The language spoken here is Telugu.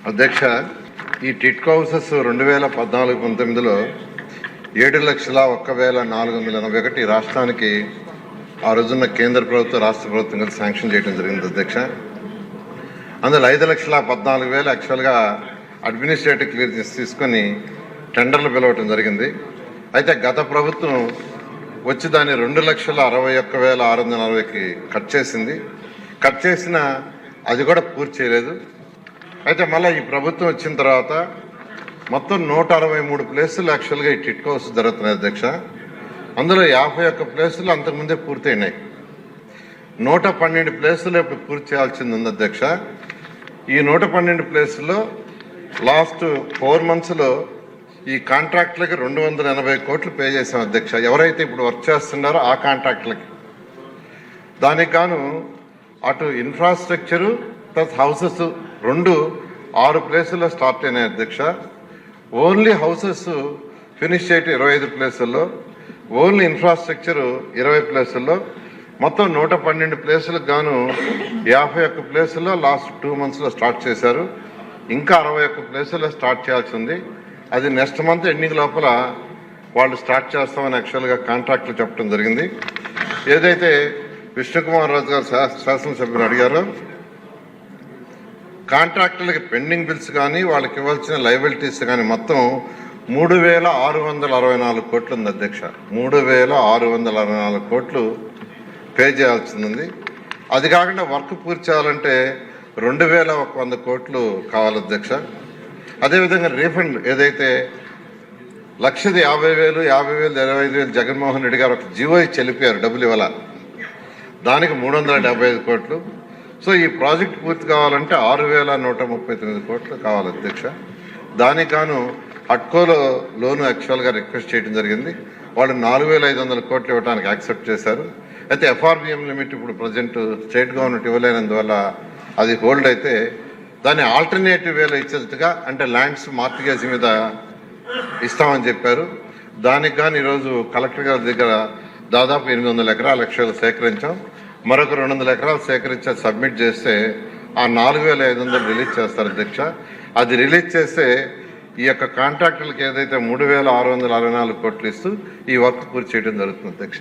అధ్యక్ష, ఈ టిట్కో హౌసెస్ 2014-19లో 7,01,481 రాష్ట్రానికి ఆ రోజున్న కేంద్ర ప్రభుత్వం రాష్ట్ర ప్రభుత్వం కలిసి శాంక్షన్ చేయడం జరిగింది అధ్యక్ష. అందులో 5,14,000 యాక్చువల్గా అడ్మినిస్ట్రేటివ్ క్లియరెన్స్ తీసుకొని టెండర్లు పిలవటం జరిగింది. అయితే గత ప్రభుత్వం వచ్చి దాన్ని 2,61,640కి కట్ చేసింది. కట్ చేసిన అది కూడా పూర్తి చేయలేదు. అయితే మళ్ళీ ఈ ప్రభుత్వం వచ్చిన తర్వాత మొత్తం 163 ప్లేసులు యాక్చువల్గా ఈ టిట్కో హౌస్ జరుగుతున్నాయి అధ్యక్ష. అందులో 51 ప్లేసులు అంతకుముందే పూర్తయినాయి. 112 ప్లేసులు ఇప్పుడు పూర్తి చేయాల్సింది ఉంది అధ్యక్ష. ఈ 112 ప్లేసుల్లో లాస్ట్ 4 monthsలో ఈ కాంట్రాక్టులకి 280 కోట్లు పే చేశాం అధ్యక్ష. ఎవరైతే ఇప్పుడు వర్క్ చేస్తున్నారో ఆ కాంట్రాక్టులకి. దానికి గాను అటు ఇన్ఫ్రాస్ట్రక్చరు ప్లస్ హౌసెస్ 6 ప్లేసుల్లో స్టార్ట్ అయినాయి అధ్యక్ష. ఓన్లీ హౌసెస్ ఫినిష్ చేయటం 25 ప్లేసుల్లో, ఓన్లీ ఇన్ఫ్రాస్ట్రక్చరు 20 ప్లేసుల్లో, మొత్తం 112 ప్లేసులకు గాను 51 ప్లేసుల్లో లాస్ట్ 2 monthsలో స్టార్ట్ చేశారు. ఇంకా 61 ప్లేసుల్లో స్టార్ట్ చేయాల్సి ఉంది. అది నెక్స్ట్ మంత్ ఎండింగ్ లోపల వాళ్ళు స్టార్ట్ చేస్తామని యాక్చువల్గా కాంట్రాక్ట్లు చెప్పడం జరిగింది. ఏదైతే విష్ణుకుమార్ రాజు గారు శాసనసభ్యులు అడిగారో కాంట్రాక్టులకి పెండింగ్ బిల్స్ కానీ వాళ్ళకి ఇవ్వాల్సిన లయబిలిటీస్ కానీ మొత్తం 3,664 కోట్లు ఉంది అధ్యక్ష. 3,664 కోట్లు పే చేయాల్సింది. అది కాకుండా వర్క్ పూర్తి చేయాలంటే 2,100 కోట్లు కావాలి అధ్యక్ష. అదేవిధంగా రీఫండ్ ఏదైతే 1,50,000, 50,000, 25,000 జగన్మోహన్ రెడ్డి గారు ఒక జీవో ఇచ్చి వెళ్ళిపోయారు డబ్బులు ఇవ్వాల, దానికి 375 కోట్లు. సో ఈ ప్రాజెక్ట్ పూర్తి కావాలంటే 6,139 కోట్లు కావాలి అధ్యక్ష. దానికి గాను హట్కోలో లోను యాక్చువల్గా రిక్వెస్ట్ చేయడం జరిగింది. వాళ్ళు 4,500 కోట్లు ఇవ్వడానికి యాక్సెప్ట్ చేశారు. అయితే FRBM లిమిట్ ఇప్పుడు ప్రజెంట్ స్టేట్ గవర్నమెంట్ ఇవ్వలేనందువల్ల అది హోల్డ్ అయితే దాన్ని ఆల్టర్నేటివ్ వేలో ఇచ్చేట్టుగా అంటే ల్యాండ్స్ మార్టిగేజ్ మీద ఇస్తామని చెప్పారు. దానికి కానీ ఈరోజు కలెక్టర్ గారి దగ్గర దాదాపు 800 ఎకరాల లక్షలు సేకరించాం. మరొక 200 ఎకరాలు సేకరించి సబ్మిట్ చేస్తే ఆ 4,500 రిలీజ్ చేస్తారు అధ్యక్ష. అది రిలీజ్ చేస్తే ఈ యొక్క కాంట్రాక్టులకు ఏదైతే 3,664 కోట్లు ఇస్తూ ఈ వర్క్ పూర్తి చేయడం జరుగుతుంది అధ్యక్ష.